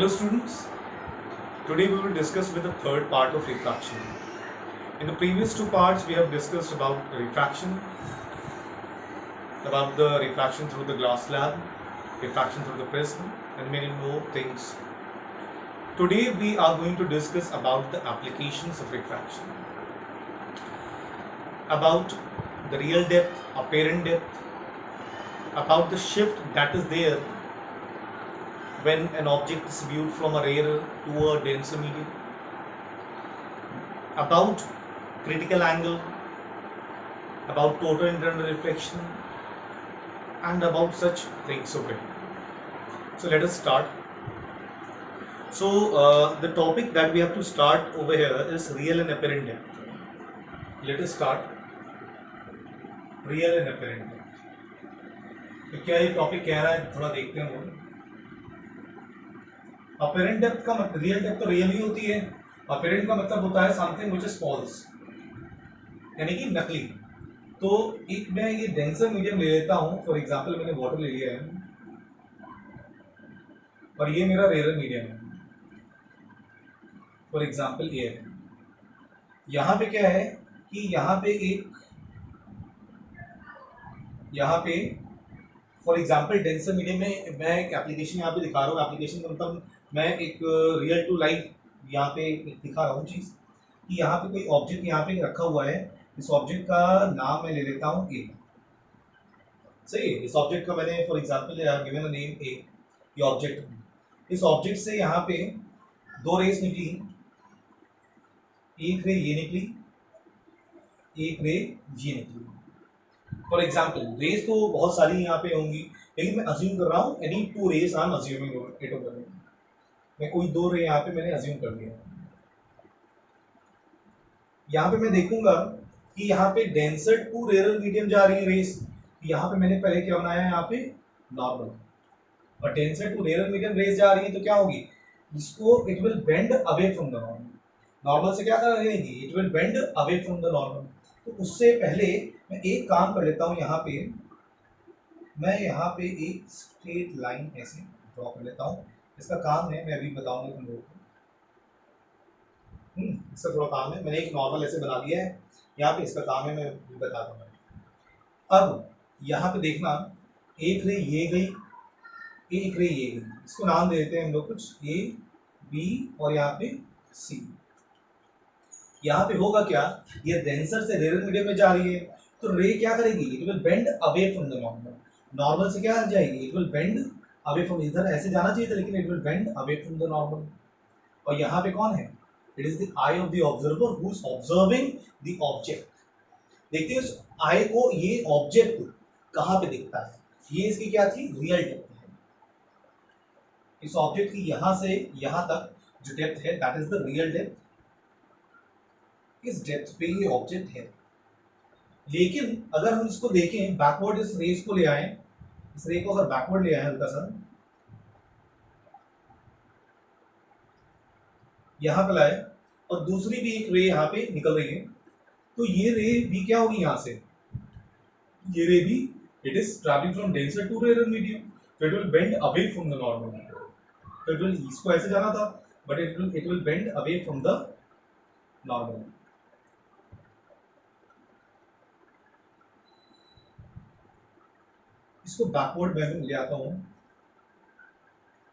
Hello students, today we will discuss with the third part of refraction. In the previous two parts we have discussed about refraction, about the refraction through the glass slab, refraction through the prism and many more things. Today we are going to discuss about the applications of refraction, about the real depth, apparent depth, about the shift that is there when an object is viewed from a rarer to a denser medium, about critical angle, about total internal reflection, and about such things. Okay, so let us start. So the topic that we have to start over here is real and apparent depth. Let us start real and apparent depth. तो क्या ये topic कह रहा है, थोड़ा देखते हैं वो. अपरेंट डेप्थ का मतलब, रियल डेप्थ तो रियल ही होती है, अपरेंट का मतलब होता है समथिंग व्हिच इज फॉल्स, यानी कि नकली. तो एक मैं ये डेंसर मीडियम ले लेता हूँ. फॉर एग्जांपल मैंने वाटर ले लिया है और ये मेरा रेयर मीडियम है. फॉर एग्जांपल ये है. यहाँ पे क्या है कि यहाँ पे फॉर एग्जांपल डेंसर मीडियम में मैं एक एप्लीकेशन यहाँ पे दिखा रहा हूँ. एप्लीकेशन का मतलब मैं एक रियल टू लाइफ यहाँ पे दिखा रहा हूँ चीज़ कि यहाँ पे कोई ऑब्जेक्ट यहाँ पे रखा हुआ है. इस ऑब्जेक्ट का नाम मैं ले लेता हूँ ए. सही है. इस ऑब्जेक्ट का मैंने for example given a name A. ये ऑब्जेक्ट, इस ऑब्जेक्ट से यहाँ पे दो रेस निकली. एक रे ये निकली, एक रे ये निकली. फॉर एग्जाम्पल रेस तो बहुत सारी यहाँ पे होंगी, लेकिन मैं अज्यूम कर रहा हूँ any two rays I am assuming it over. मैं कोई दो रे यहाँ पे मैंने अज्यूम कर लिया. यहाँ पे मैं देखूंगा कि यहाँ पे डेंसर टू रेयर मीडियम जा रही है रेस. यहाँ पे मैंने पहले क्या बनाया है, यहाँ पे नॉर्मल, और denser to rare medium rays जा रही है तो क्या होगी, इसको it will bend away from the normal. Normal से क्या करेगी, it will bend away from the normal. तो उससे पहले मैं एक काम कर लेता हूँ. यहाँ पे मैं यहाँ पे एक स्ट्रेट लाइन ऐसे ड्रॉ कर लेता हूँ. इसका काम है, मैं अभी बताऊंगा तुम लोगों को. इसका थोड़ा काम है. मैंने एक नॉर्मल ऐसे बना दिया है यहाँ पे, इसका काम है, मैं बता दूंगा. अब यहाँ पे देखना, एक रे ये गई, एक रे ये गई. इसको नाम दे देते हैं हम लोग कुछ ए बी और यहाँ पे सी. यहाँ पे होगा क्या, ये डेंसर से रेयर मीडियम में जा रही है तो रे क्या करेगी, it will bend away from the normal. Normal से क्या जाएगी, it will bend away from, इधर ऐसे जाना चाहिए था लेकिन it will bend away from the normal. और यहाँ पे कौन है, it is the I of the observer who is observing the object. देखते हैं उस आई को, ये ऑब्जेक्ट कहाँ पे दिखता है. ये इसकी क्या थी, रियल डेप्थ है. इस ऑब्जेक्ट की यहाँ से यहाँ तक जो डेप्थ है that is the real depth. इस डेप्थ पे ये ऑब्जेक्ट है. लेकिन अगर हम इसको देखें बैकवर्ड, इस रेस को ले आए, इस रे को अगर बैकवर्ड ले आए हल्का सा यहाँ पे लाए, और दूसरी भी एक रे यहाँ पे निकल रही है, तो ये रे भी क्या होगी, यहाँ से ये रे भी, it is travelling from denser to rare medium, तो it will bend away from the normal. तो इट विल, इसको ऐसे जाना था but it will bend away from the normal. इसको बैकवर्ड में ले आता हूँ,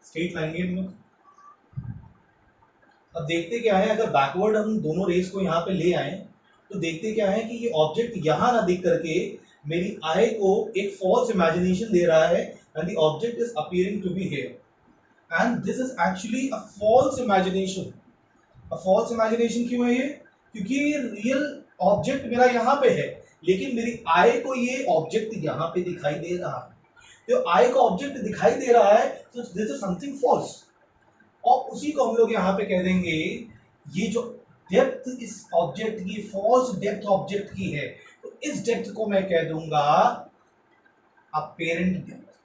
स्ट्रेट लाइन में हम लोग. अब देखते क्या है, अगर बैकवर्ड हम दोनों रेस को यहाँ पे ले आए तो देखते क्या है कि ये ऑब्जेक्ट यहाँ ना देख करके मेरी आई को एक फॉल्स इमेजिनेशन दे रहा है, and the object is appearing to be here, and this is actually a false imagination. A false imagination क्यों है ये, क्योंकि ये रियल ऑब्जेक्ट मेरा यहाँ पे है लेकिन मेरी आई को ये ऑब्जेक्ट यहाँ पे दिखाई दे रहा है. तो आई को ऑब्जेक्ट दिखाई दे रहा है तो दिस इज समथिंग फॉल्स. और उसी को हम लोग यहाँ पे कह देंगे, ये जो डेप्थ इस ऑब्जेक्ट की फॉल्स डेप्थ ऑब्जेक्ट की है, तो इस डेप्थ को मैं कह दूंगा apparent depth.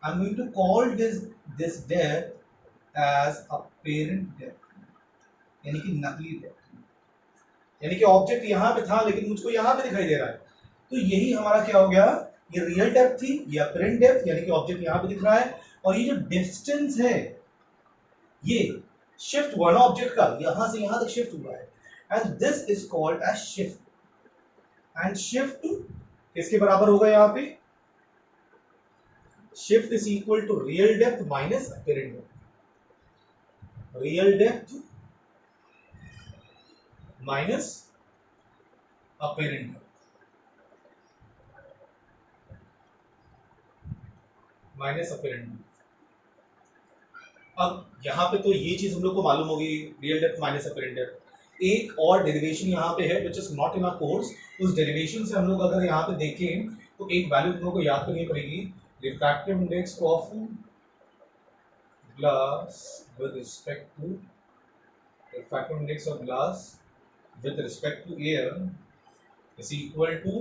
I'm going to call this depth as apparent depth, यानी कि नकली डेप्थ. यानी कि ऑब्जेक्ट यहाँ पे था लेकिन मुझको यहाँ पे दिखाई दे रहा है. तो यही हमारा क्या हो गया, ये रियल डेप्थ थी, ये अपरेंट डेप्थ यानी कि ऑब्जेक्ट यहाँ पे दिख रहा है, और ये जो डिस्टेंस है ये शिफ्ट वन ऑब्जेक्ट का यहां से यहां तक शिफ्ट हुआ है, and this is called as shift. And shift किसके बराबर होगा यहाँ पे? Shift is equal to real depth minus apparent depth. Real depth minus apparent depth, minus apparent depth. अब यहाँ पे तो ये चीज हम लोग को मालूम होगी, real depth minus apparent depth. एक और डेरिवेशन यहाँ पे है which is not in our course. उस डेरिवेशन से हम लोग अगर यहाँ पे देखें तो एक वैल्यू हम लोग को याद करनी पड़ेगी, refractive index of glass with respect to, refractive index of glass with respect to air is equal to,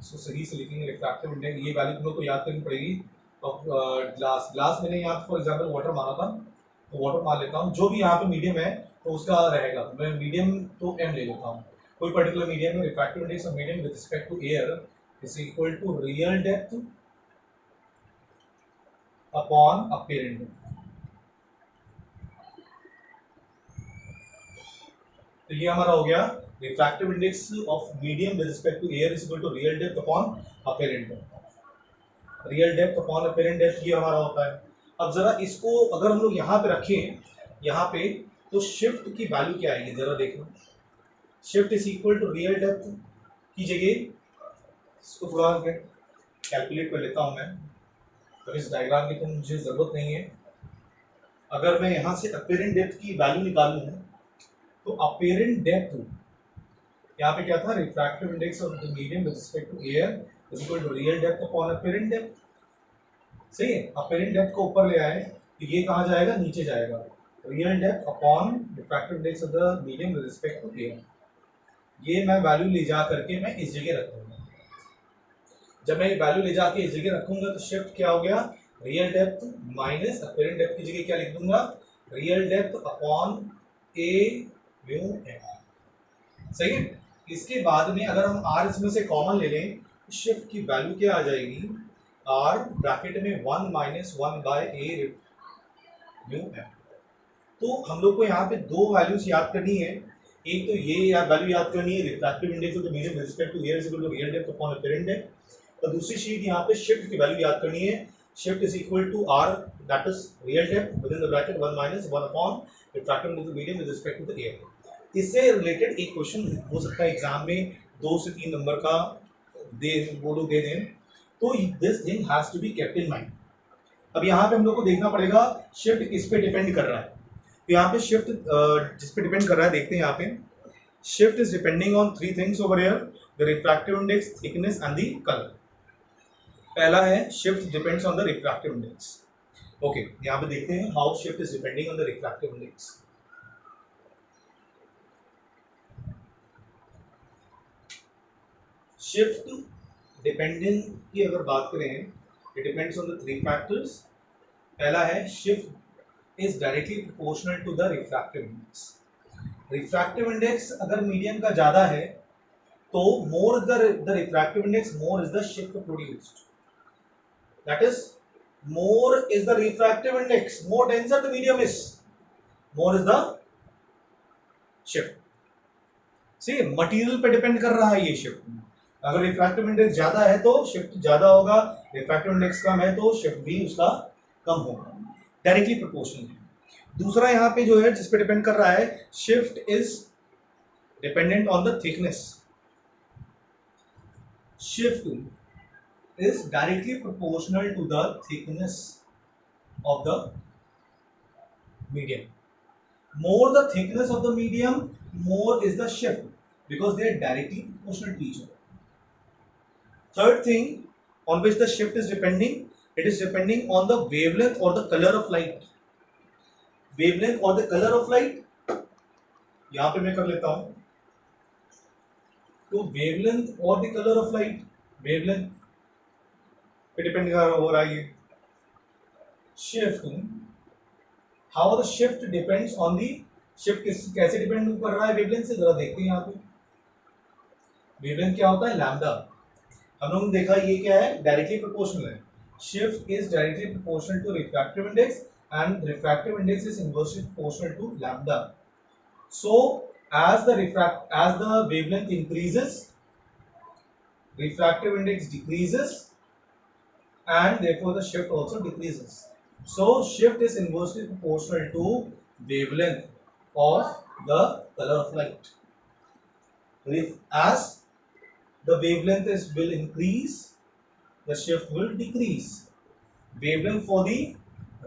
इसको सही से लिखेंगे रिफ्रैक्टिव इंडेक्स, ये वैल्यू हम लोग को याद करनी पड़ेगी। और ग्लास मैंने यहाँ फॉर एग्जांपल वाटर माना था, तो वाटर मान लेता हूँ। जो भी यहाँ पे मीडियम है तो उसका रहेगा, मैं मीडियम तो m ले लेता हूँ, कोई पर्टिकुलर मीडियम में refractive index of medium with respect to air is equal to real depth upon apparent depth. तो ये हमारा हो गया refractive index of medium with respect to air is equal to real depth upon apparent depth. Real depth upon apparent depth ये हमारा होता है। अब जरा इसको अगर हम लोग यहाँ पे रखें, यहाँ पे तो शिफ्ट की वैल्यू क्या आएगी जरा देखना। Shift is equal to real depth की जगह इसको थोड़ा कैलकुलेट कर लेता हूँ मैं, तो इस डायग्राम की तो मुझे जरूरत नहीं है। अगर मैं यहाँ से अपीरेंट डेप्थ की वैल्यू निकालूँ तो अपीरेंट डेप्थ यहाँ पे क्या था, refractive index of the medium with respect to air is equal to real depth upon apparent depth. सही है, अपीरेंट डेप्थ को ऊपर ले आए तो ये कहाँ जाएगा, नीचे जाएगा। Real depth upon refractive index of the medium with respect to air, ये मैं वैल्यू ले जा करके मैं इस जगह रख दूंगा। जब मैं ये वैल्यू ले जाके इस जगह रखूंगा तो शिफ्ट क्या हो गया, real depth minus apparent depth की जगह क्या लिख दूंगा, रियल डेप्थ अपॉन ए म्यू एम। सही है। इसके बाद में अगर हम आर इसमें से कॉमन ले लें तो शिफ्ट की वैल्यू क्या आ जाएगी, आर ब्रैकेट में 1 माइनस 1 बाय ए म्यू एम। तो हम लोग को यहाँ पे दो वैल्यूज याद करनी है। एक तो ये वैल्यू याद करनी है, refractive index of the medium with respect to air is equal to real depth upon apparent depth. और दूसरी चीज यहाँ पे शिफ्ट की वैल्यू याद करनी है, shift is equal to or that is real depth within the bracket 1 minus 1 upon refractive index of the medium with respect to the air. इससे रिलेटेड एक क्वेश्चन हो सकता है एग्जाम में 2 से 3 नंबर का वो लोग दे दें, तो this thing has to be kept in mind. अब यहाँ पे हम लोग को देखना पड़ेगा शिफ्ट किस पे डिपेंड कर रहा है। तो यहाँ पे शिफ्ट जिस पे डिपेंड कर रहा है देखते हैं। यहाँ पे shift is depending on 3 things over here, the refractive index, thickness and the colour. पहला है shift depends on the refractive index. Okay, यहाँ पे देखते हैं how shift is depending on the refractive index. Shift dependence की अगर बात करें, it depends on the 3 factors. पहला है shift is directly proportional to the refractive index. Refractive index अगर मीडियम का ज्यादा है तो मोर the refractive index more is the shift produced, that is more is the refractive index, more denser the medium is, more is the shift. सी material पे depend कर रहा है ये शिफ्ट। अगर रिफ्रैक्टिव इंडेक्स ज्यादा है तो शिफ्ट ज्यादा होगा, रिफ्रैक्टिव इंडेक्स कम है तो शिफ्ट भी उसका कम होगा, डायरेक्टली प्रोपोर्शनल है। दूसरा यहाँ पे जो है जिस पे डिपेंड कर रहा है, shift is dependent on the thickness. Shift is directly proportional to the thickness of the medium. More the thickness of the medium, more is the shift, because they are directly proportional to each other. Third thing on which the shift is depending, it is depending on the wavelength or the color of light. Wavelength or the color of light, यहाँ पे मैं कर लेता हूँ। तो wavelength or the color of light, wavelength पे depend हो रहा है ये shift। How the shift depends on the shift कैसे डिपेंड कर रहा है वेवलेंथ से, जरा देखते हैं। यहाँ पे वेवलेंथ क्या होता है, लैम्डा। हम लोगों ने देखा ये क्या है, डायरेक्टली प्रोपोर्शनल है। Shift is directly proportional to refractive index and refractive index is inversely proportional to lambda. So as the wavelength increases, refractive index decreases, and therefore the shift also decreases. So shift is inversely proportional to wavelength of the color of light. As the wavelength will increase, the shift will decrease. Wavelength for the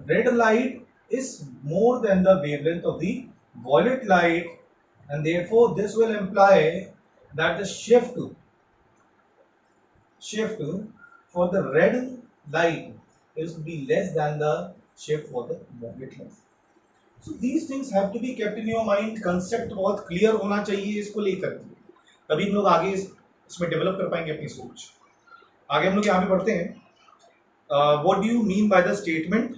red light is more than the wavelength of the violet light, and therefore this will imply that the shift for the red light is to be less than the shift for the violet light. So these things have to be kept in your mind. Concept बहुत clear होना चाहिए इसको लेकर, तभी हम लोग आगे इसमें डेवलप कर पाएंगे अपनी सोच. आगे हम लोग यहाँ पे पढ़ते हैं. What do you mean by the statement?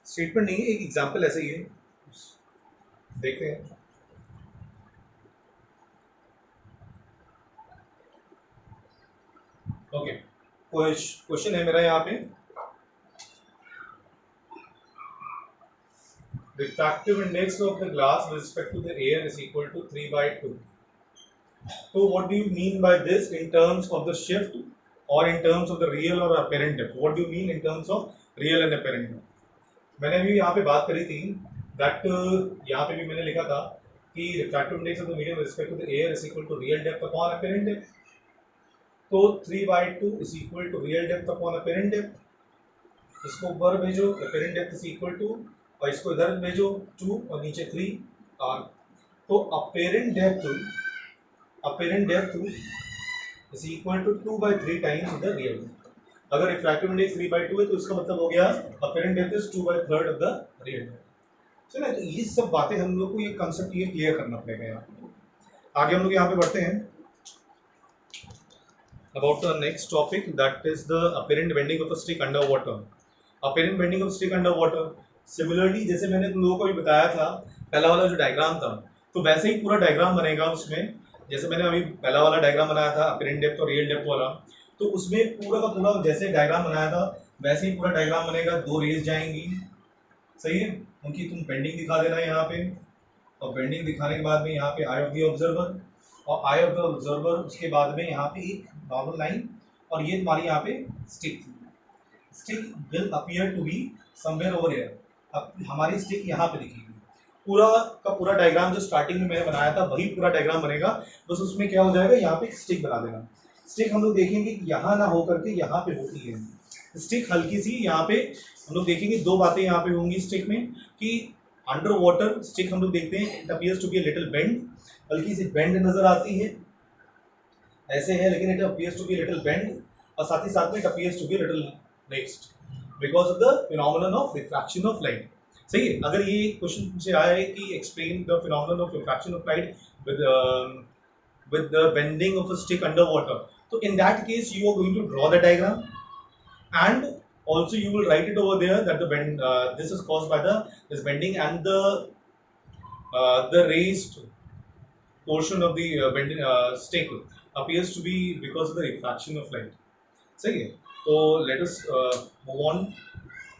Statement नहीं है, एक एग्जांपल ऐसे ही है, देखते हैं. ओके, क्वेश्चन है मेरा यहाँ पे. Refractive index of the glass with respect to the air is equal to 3/2. So what do you mean by this in terms of the shift or in terms of the real or apparent depth? What do you mean in terms of real and apparent depth? मैंने अभी यहाँ पे बात करी थी that यहाँ पे भी मैंने लिखा था कि refractive index of the medium with respect to the air is equal to real depth upon apparent depth. तो 3/2 is equal to real depth upon apparent depth. इसको ऊपर भेजो, apparent depth is equal to, और इसको इधर भेजो 2 और नीचे 3 r. तो apparent depth is equal to 2/3 times the real depth. अगर refractive index 3/2 है तो इसका मतलब हो गया apparent depth is 2/3 of the real depth. चलो, तो ये सब बातें हम लोग को ये कंसेप्ट ये क्लियर करना पड़ेगा. यहाँ आगे हम लोग यहाँ पे बढ़ते हैं. About the next topic, that is the apparent bending of a stick under water. Apparent bending of stick under water. Similarly, जैसे मैंने तुम लोगों को भी बताया था, पहला वाला जो डायग्राम था, तो वैसे ही पूरा डायग्राम बनेगा उसमें. जैसे मैंने अभी पहला वाला डायग्राम बनाया था apparent depth और real depth वाला, तो उसमें पूरा का पूरा जैसे डायग्राम बनाया था वैसे ही पूरा डायग्राम बनेगा. 2 रेज जाएंगी, सही है, उनकी तुम बेंडिंग दिखा देना यहाँ पे, और बेंडिंग दिखाने के बाद में यहाँ पे आई ऑफ द ऑब्जर्वर, और आई ऑफ द ऑब्जर्वर उसके बाद में यहाँ पे एक नॉर्मल लाइन, और ये तुम्हारी यहाँ पे stick will appear to be somewhere over here. अब हमारी स्टिक यहाँ पे दिखेगी. पूरा का पूरा डायग्राम जो स्टार्टिंग में मैंने बनाया था वही पूरा डायग्राम बनेगा, बस उसमें क्या हो जाएगा, यहाँ पे स्टिक बना देना. स्टिक हम लोग देखेंगे यहाँ ना होकर के यहाँ पे होती है स्टिक हल्की सी. यहाँ पे हम लोग देखेंगे 2 बातें यहाँ पे होंगी स्टिक में, कि अंडर वाटर स्टिक हम लोग देखते हैं it appears to be a little bend, हल्की सी बेंड नजर आती है, ऐसे है, लेकिन it appears to be little bend, और साथ ही साथ में it appears to be little raised because of the phenomenon of refraction of light. सही है. अगर ये क्वेश्चन मुझे आया है कि explain the phenomenon of refraction of light with the bending of a stick under water, so in that case you are going to draw the diagram, and also you will write it over there that the bend this is caused by this bending, and the raised portion of the bending stick appears to be because of the refraction of light. सही है. तो let us move on.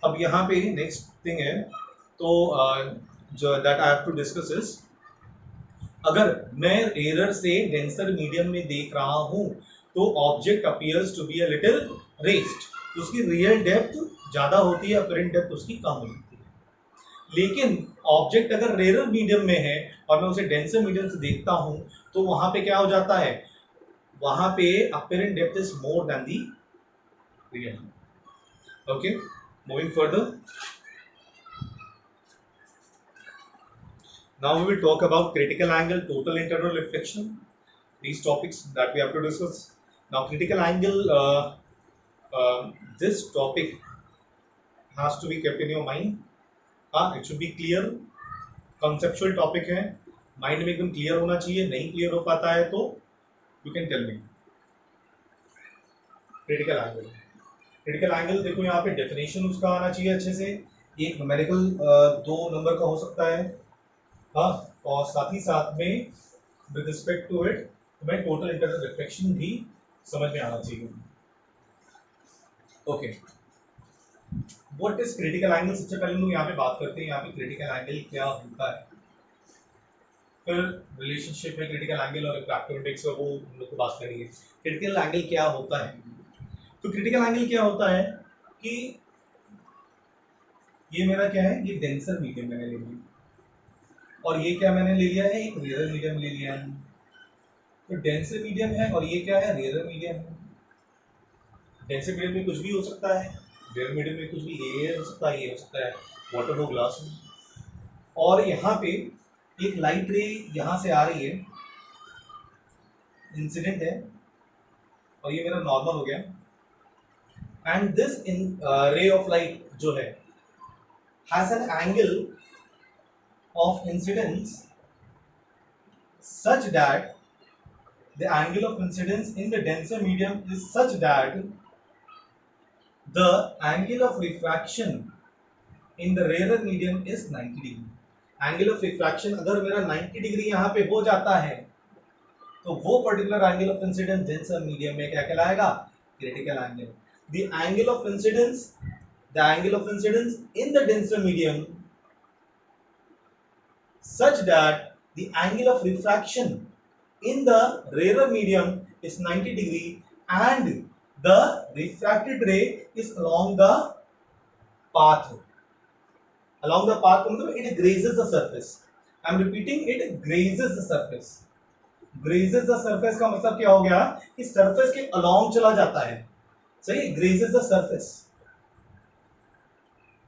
अब यहाँ पे next thing है, तो जो that I have to discuss is, अगर मैं एरर से डेंसर मीडियम में देख रहा हूं तो object appears to be a little raised, तो उसकी रियल डेप्थ ज्यादा होती है, अपरेंट डेप्थ उसकी कम होती है. लेकिन ऑब्जेक्ट अगर रेयर मीडियम में है और मैं उसे डेंसर मीडियम से देखता हूं तो वहां पे क्या हो जाता है, वहां पे apparent depth is more than the real. Okay, moving further. Now we will talk about critical angle, total internal reflection, these topics that we have to discuss. Now critical angle, this topic has to be kept in your mind. It should be clear, conceptual topic है, mind में एकदम clear होना चाहिए. नहीं clear हो पाता है तो you can tell me. critical angle देखो यहाँ पे definition उसका आना चाहिए अच्छे से. एक numerical 2 नंबर का हो सकता है, हाँ, और साथ ही साथ में विद रिस्पेक्ट टू इट हमें टोटल इंटरनल रिफ्लेक्शन भी समझ में आना चाहिए. Okay, what is critical angle? सबसे पहले हम लोग यहाँ पे बात करते हैं यहाँ पे क्रिटिकल एंगल क्या होता है, फिर रिलेशनशिप है क्रिटिकल एंगल और रिफ्रैक्टिव इंडेक्स का, वो हम लोग को बात करेंगे। क्रिटिकल एंगल क्या होता है? तो क्रिटिकल एंगल क्या होता है कि ये मेरा क्या है, ये डेंसर मीडियम मैंने ले लिया और ये क्या मैंने ले लिया है, एक रेयर मीडियम ले लिया है। तो डेंसर मीडियम है और ये क्या है, रेयर मीडियम है। डेंसर मीडियम में कुछ भी हो सकता है, रेयर मीडियम में कुछ भी, ये हो सकता है, ये हो सकता है, वाटर हो, ग्लास हो। और यहाँ पे एक लाइट रे यहाँ से आ रही है, इंसिडेंट है, और ये मेरा नॉर्मल हो गया। And this ray of light जो है has an angle of incidence such that the angle of incidence in the denser medium is such that the angle of refraction in the rarer medium is 90 degree. Angle of refraction अगर मेरा 90 degree यहाँ पे हो जाता है तो वो particular angle of incidence denser medium में क्या कहलाएगा, critical angle. The angle of incidence, the angle of incidence in the denser medium such that the angle of refraction in the rarer medium is 90 degree and the refracted ray is along the path. Along the path मतलब it grazes the surface. I am repeating, it grazes the surface. Grazes the surface का मतलब क्या हो गया कि surface के along चला जाता है, सही, grazes the surface।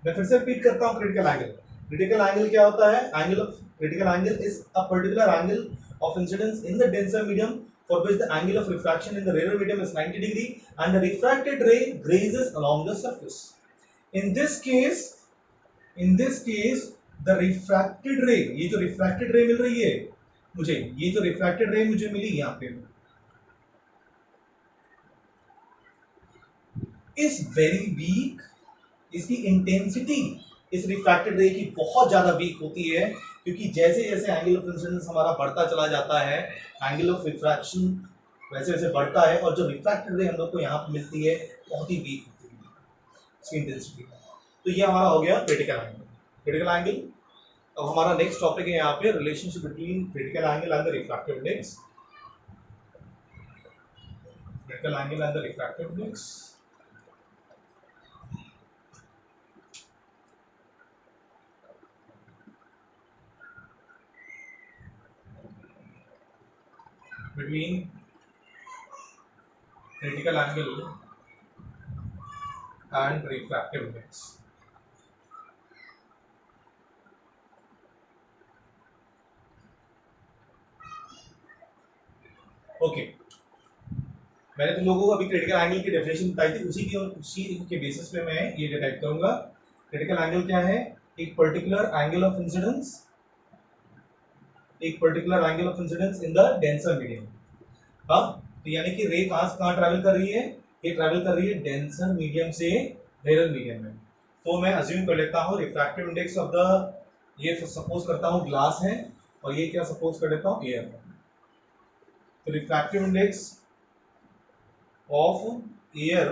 मैं फिर से रिपीट करता हूँ क्रिटिकल एंगल। क्रिटिकल एंगल क्या होता है? Angle of critical angle is a particular angle of incidence in the denser medium for which the angle of refraction in the rarer medium is 90 degree and the refracted ray grazes along the surface. In this case the refracted ray, ये जो refracted ray मिल रही है मुझे, ये जो refracted ray मुझे मिली यहाँ पे, is very weak, इसकी इंटेंसिटी इस रिफ्रैक्टेड रे की बहुत ज्यादा वीक होती है, क्योंकि जैसे जैसे एंगल ऑफ इंसिडेंस हमारा बढ़ता चला जाता है एंगल ऑफ रिफ्रैक्शन वैसे वैसे बढ़ता है, और जो रिफ्रैक्टेड रे हम लोग को यहाँ पे मिलती है बहुत ही वीक होती है इसकी इंटेंसिटी। तो ये हमारा हो गया क्रिटिकल एंगल। क्रिटिकल एंगल, अब हमारा नेक्स्ट टॉपिक है यहाँ पे relationship between critical angle and the refractive index. Critical angle and the refractive index. between critical angle and refractive index. Okay, मैंने तुम लोगों को अभी क्रिटिकल एंगल की डेफिनेशन बताई थी, उसी के बेसिस पे मैं ये डिराइव करूंगा। क्रिटिकल एंगल क्या है? एक पर्टिकुलर एंगल ऑफ इंसिडेंस, एक particular angle of incidence in the denser medium. हाँ, तो यानी कि रे कहाँ से कहाँ ट्रैवल कर रही है? ये ट्रैवल कर रही है डेंसर मीडियम से रेयर मीडियम में। तो मैं अज्यूम कर लेता हूँ रिफ्रैक्टिव इंडेक्स ऑफ द, ये सपोज करता हूँ ग्लास है, और ये क्या सपोज कर लेता हूँ, एयर। तो refractive index of air,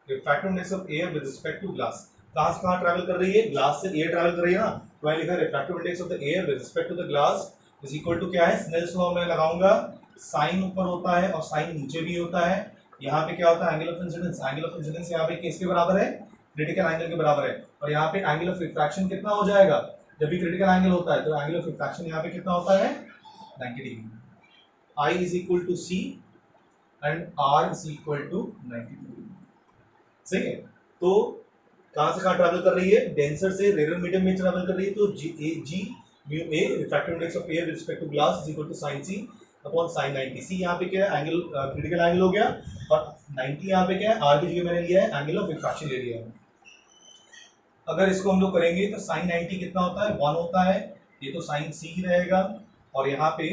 refractive index of air with respect to glass, कहाँ से कहाँ ट्रैवल कर रही है? ग्लास से एयर ट्रैवल कर रही है ना, तो मैंने लिखा refractive index of the air with respect to the glass is equal to क्या है, स्नेल्स लॉ में लगाऊंगा, साइन ऊपर होता है और साइन नीचे भी होता है। यहाँ पे क्या होता है? Angle of incidence. Angle of incidence यहाँ पे किसके बराबर है? क्रिटिकल एंगल के बराबर है। और यहाँ पे एंगल ऑफ रिफ्रैक्शन कितना हो जाएगा? जब भी क्रिटिकल एंगल होता है तो एंगल ऑफ रिफ्रैक्शन यहाँ पे कितना होता है? 90 degree. I is equal to C and R is equal to 90 degree. सही है? तो कहाँ से कहाँ ट्रैवल कर रही है? डेंसर से रेयर मीडियम में ट्रैवल कर रही है, तो G mu A refractive index of air with respect to glass is equal to sin C upon sin 90। C यहाँ पे क्या है? एंगल, क्रिटिकल एंगल हो गया, और 90 यहाँ पे क्या है? R की जगह मैंने लिया है एंगल ऑफ रिफ्रैक्शन ले लिया है। अगर इसको हम लोग करेंगे तो sin 90 कितना होता है? 1 होता है, ये तो sin C रहेगा, और यहाँ पे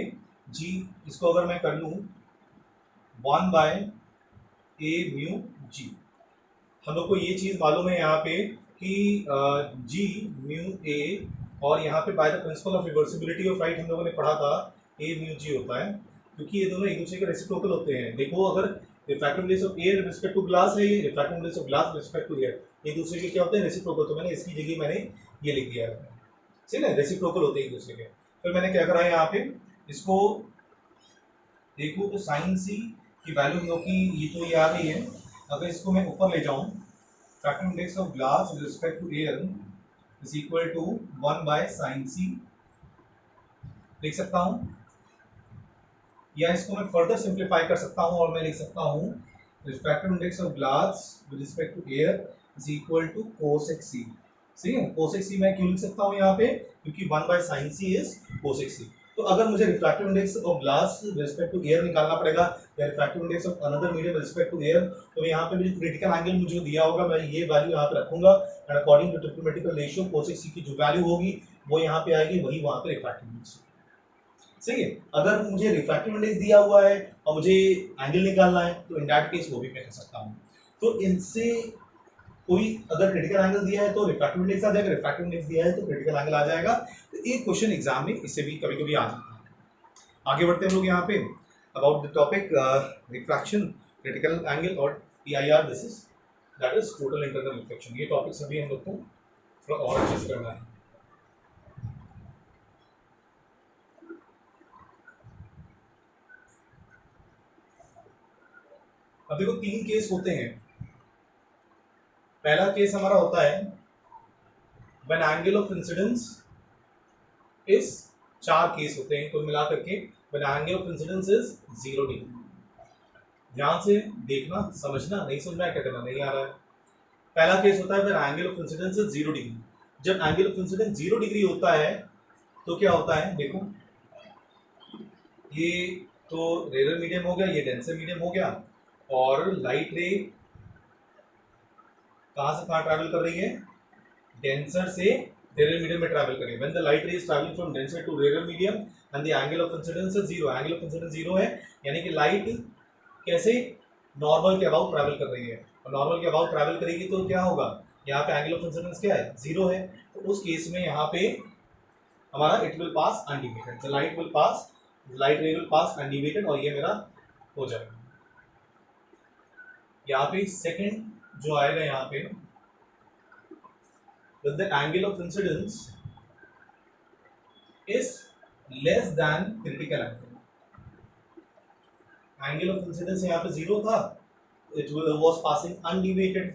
G, इसको अगर मैं कर लूँ 1 बाय A म्यू G, हम लोग को ये चीज़ मालूम है यहाँ पे कि G म्यू A, और यहाँ पे by the principle of reversibility of right हम लोगों ने पढ़ा था A म्यू G होता है, क्योंकि ये दोनों एक दूसरे के रेसिप्रोकल होते हैं। देखो, अगर refractive index of air with respect to glass है, ये refractive index of glass with respect to air, एक दूसरे के क्या होते हैं, रेसिप्रोकल। तो मैंने इसकी जगह मैंने ये लिख दिया है, ठीक है, रेसिप्रोकल होते हैं एक दूसरे के। फिर मैंने क्या करा है यहाँ पे, इसको देखो तो साइन सी की वैल्यू क्योंकि ये तो ये आ गई है, अगर इसको मैं ऊपर ले जाऊँ, refractive index of glass with respect to air is equal to 1/sin c लिख सकता हूँ, या इसको मैं फर्दर सिंप्लीफाई कर सकता हूँ और मैं लिख सकता हूँ refractive index of glass with respect to air is equal to cosec c। सही है, cosec c मैं क्यों लिख सकता हूँ यहाँ पे, क्योंकि 1/sin c is cosec c। तो अगर मुझे refractive index of glass with respect to air निकालना पड़ेगा या refractive index of another medium with respect to air, तो यहाँ पे जो क्रिटिकल एंगल मुझे दिया होगा मैं ये वैल्यू यहाँ पे रखूंगा, and according to trigonometrical ratio cosec c की जो वैल्यू होगी वो यहाँ पे आएगी, वही वहाँ पे रिफ्रैक्टिव इंडेक्स। सही है, अगर मुझे रिफ्रैक्टिव इंडेक्स दिया हुआ है और मुझे एंगल निकालना है तो इन दैट केस वो भी मैं कर सकता हूँ। तो इनसे कोई अगर क्रिटिकल एंगल दिया है तो रिफ्रैक्टिव इंडेक्स आ जाएगा, रिफ्रैक्टिव इंडेक्स दिया है तो क्रिटिकल एंगल आ जाएगा। तो एक क्वेश्चन एग्जाम में इससे भी कभी कभी आ जाता है। आगे बढ़ते हैं हम लोग यहाँ पे about the topic refraction, critical angle और PIR, this is that is total internal reflection. ये टॉपिक सभी हम लोग को थोड़ा और अच्छे से करना है। अब देखो तीन केस होते हैं। पहला केस हमारा होता है when angle of incidence is, चार केस होते हैं कुल मिला करके, when angle of incidence is 0 degree. ध्यान से देखना, समझना, नहीं समझ में क्या करना, नहीं आ रहा है। पहला केस होता है when angle of incidence is 0 degree. जब एंगल ऑफ इंसिडेंस 0 डिग्री होता है तो क्या होता है, देखो ये तो रेयर मीडियम हो गया, ये डेंसर मीडियम हो गया, और लाइट रे कहाँ से कहाँ ट्रैवल कर रही है, डेंसर से रेयर मीडियम में ट्रैवल कर रही है। When the light ray is travelling from denser to rare medium and the angle of incidence is 0, angle of incidence 0 है, यानी कि लाइट कैसे नॉर्मल के अबाउट ट्रैवल कर रही है, और नॉर्मल के अबाउट ट्रैवल करेगी तो क्या होगा, यहाँ पे एंगल ऑफ इंसिडेंस क्या है, 0 है। तो उस केस में यहाँ पे हमारा it will pass undeviated, the light will pass, light ray will pass undeviated, और ये मेरा हो जाएगा। यहाँ पे सेकंड जो आएगा यहाँ पे, when the angle of incidence is less than critical angle, angle of incidence यहाँ पे 0 था, it was passing undeviated।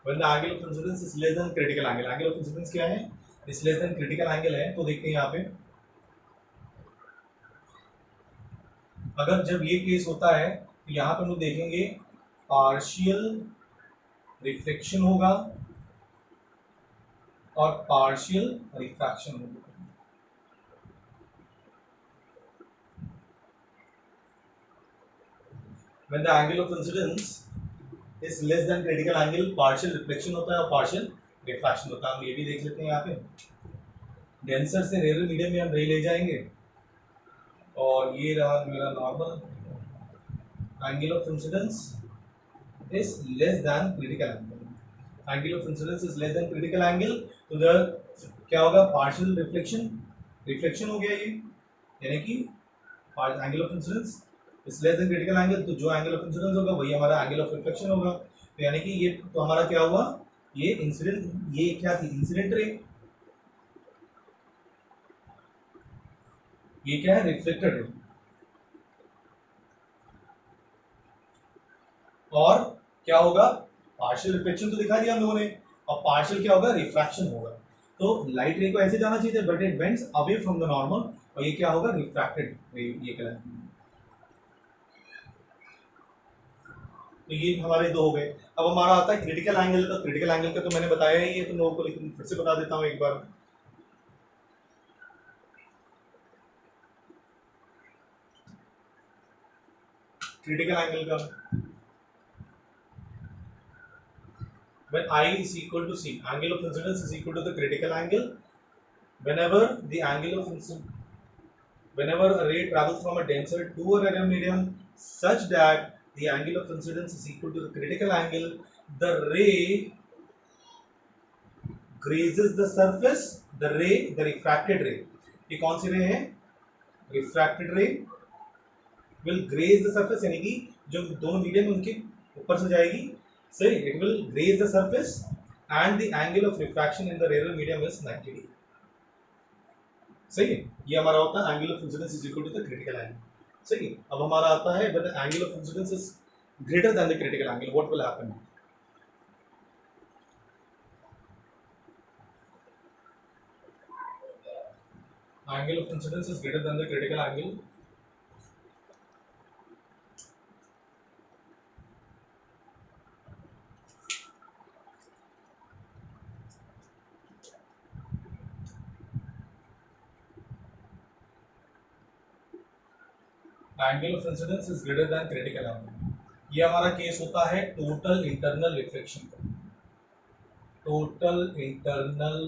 when the angle of incidence is less than critical angle, angle of incidence क्या है, is less than critical angle है। तो देखते हैं यहाँ पे अगर जब ये केस होता है तो यहाँ पे हम लोग देखेंगे पार्शियल रिफ्लेक्शन होगा और पार्शियल रिफ्रैक्शन होगा। When the angle of incidence is less than critical angle, partial reflection होता है और पार्शियल रिफ्रैक्शन होता है। हम ये भी देख लेते हैं यहाँ पे, डेंसर से रेयर मीडियम में हम रे ले जाएंगे, और ये रहा मेरा normal, angle of incidence is less than critical angle, angle of incidence is less than critical angle, तो क्या होगा, पार्शियल रिफ्लेक्शन, रिफ्लेक्शन हो गया ये, यानी कि angle of incidence is less than critical angle, तो जो एंगल ऑफ इंसिडेंस होगा वही हमारा एंगल ऑफ रिफ्लेक्शन होगा। तो यानी कि ये तो हमारा क्या हुआ, ये इंसिडेंट, ये क्या थी, इंसिडेंट रे, ये क्या है, रिफ्लेक्टेड रे, और क्या होगा, पार्शियल रिफ्लेक्शन तो दिखा दिया हम लोगों ने, और पार्शियल क्या होगा, रिफ्रैक्शन होगा। तो लाइट रे को ऐसे जाना चाहिए but it bends away from the normal, और ये क्या होगा, रिफ्रैक्टेड रे, ये कहलाता है। तो ये हमारे दो हो गए। अब हमारा आता है क्रिटिकल एंगल का। क्रिटिकल एंगल का तो मैंने बताया ही है तुम लोगों को, लेकिन फिर से बता देता हूँ एक बार। क्रिटिकल एंगल का, when I is equal to C, angle of incidence is equal to the critical angle. Whenever the angle of incidence, whenever a ray travels from a denser to a rarer medium such that the angle of incidence is equal to the critical angle, the ray grazes the surface, the ray, the refracted ray, ये कौन सी रे है, refracted रे will graze the surface, यानी कि जो दोनों medium उनके ऊपर से जाएगी, सही, it will graze the surface and the angle of refraction in the rare medium is 90 degree. सही है, ये हमारा होता है angle of incidence is equal to the critical angle. सही है, अब हमारा आता है when the angle of incidence is greater than the critical angle, what will happen. Angle of incidence is greater than the critical angle. Angle of incidence is greater than critical angle. ये हमारा case होता है total internal reflection का। Total internal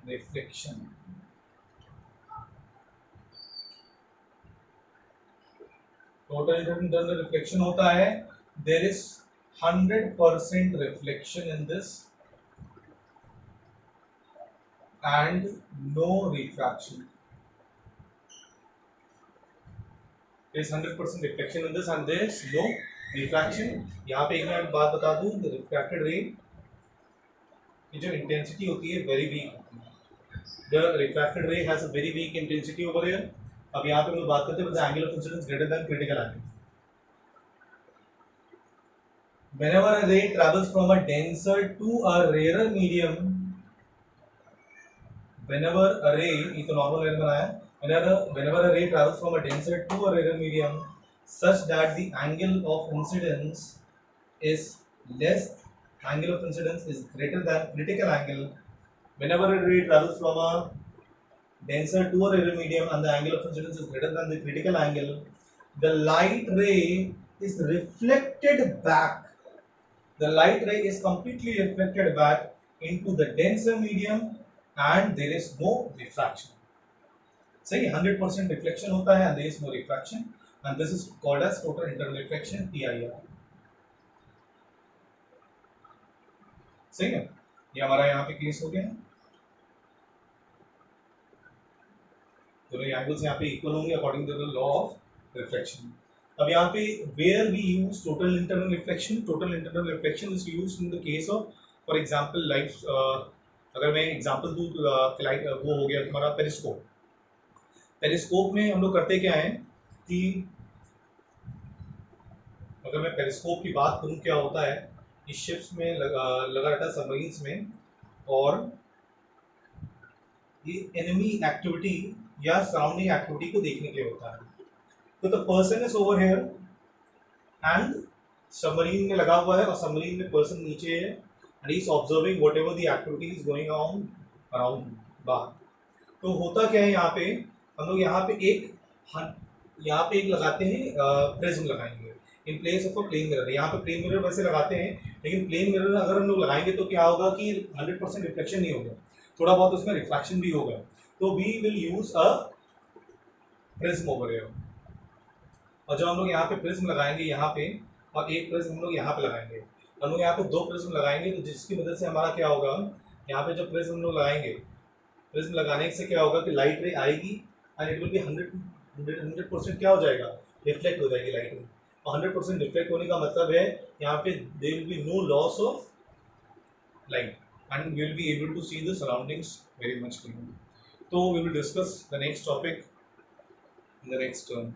reflection, total internal reflection होता है there is 100% reflection in this and no refraction. There is 100% reflection in this and there is no refraction. यहाँ पे एक मैं बात बता दूँ, the refracted ray की जो इंटेंसिटी होती है वेरी वीक होती है। The refracted ray has a very weak intensity over here. अब यहाँ पे हम लोग बात करते हैं the angle of incidence greater than critical angle. Whenever a ray travels from a denser to a rarer medium, whenever a ray, ये तो normal ray बनाया, whenever a ray travels from a denser to a rarer medium, such that the angle of incidence is less, angle of incidence is greater than critical angle. Whenever a ray travels from a denser to a rarer medium and the angle of incidence is greater than the critical angle, the light ray is reflected back. The light ray is completely reflected back into the denser medium and there is no refraction. सही, 100% reflection होता है and there is no refraction and this is called as total internal reflection, TIR। सही है, ये हमारा यहाँ पे case हो गया है, दोनों एंगल्स यहाँ पे इक्वल होंगे according to the law of reflection. अब यहाँ पे where we use total internal reflection, total internal reflection is used in the case of for example light, अगर मैं एग्जांपल दूँ वो हो गया तुम्हारा पेरिस्कोप। पेरिस्कोप में हम लोग करते क्या है कि अगर मैं पेरिस्कोप की बात करूं, क्या होता है कि शिप्स में लगा रहता है, सबमरीन्स में, और ये एनिमी एक्टिविटी या सराउंडिंग एक्टिविटी को देखने के लिए होता है। तो the person is over here and submarine में लगा हुआ है और सबमरीन में पर्सन नीचे है and he is observing whatever the activity is going on around बाहर। तो होता क्या है, यहाँ पे हम लोग यहाँ पे एक लगाते हैं, प्रिज्म लगाएंगे in place of a plane mirror. यहाँ पे प्लेन मिरर वैसे लगाते हैं, लेकिन प्लेन मिरर अगर हम लोग लगाएंगे तो क्या होगा कि 100% रिफ्लेक्शन नहीं होगा, थोड़ा बहुत उसमें रिफ्रैक्शन भी होगा। तो we will use a prism over here, और जब हम लोग यहाँ पे प्रिज्म लगाएंगे यहाँ पे, और एक प्रिज्म हम लोग यहाँ पे लगाएंगे, हम लोग यहाँ पे दो प्रिज्म लगाएंगे, तो जिसकी मदद से हमारा क्या होगा, यहाँ पे जो प्रिज्म हम लोग लगाएंगे, प्रिज्म लगाने से क्या होगा कि लाइट रे आएगी एंड इट विल बी 100% क्या हो जाएगा, रिफ्लेक्ट हो जाएगी लाइट रे। और 100% रिफ्लेक्ट होने का मतलब है यहाँ पे there will be no loss of light and we will be able to see the surroundings very much clear. तो we will discuss the next topic in the next term.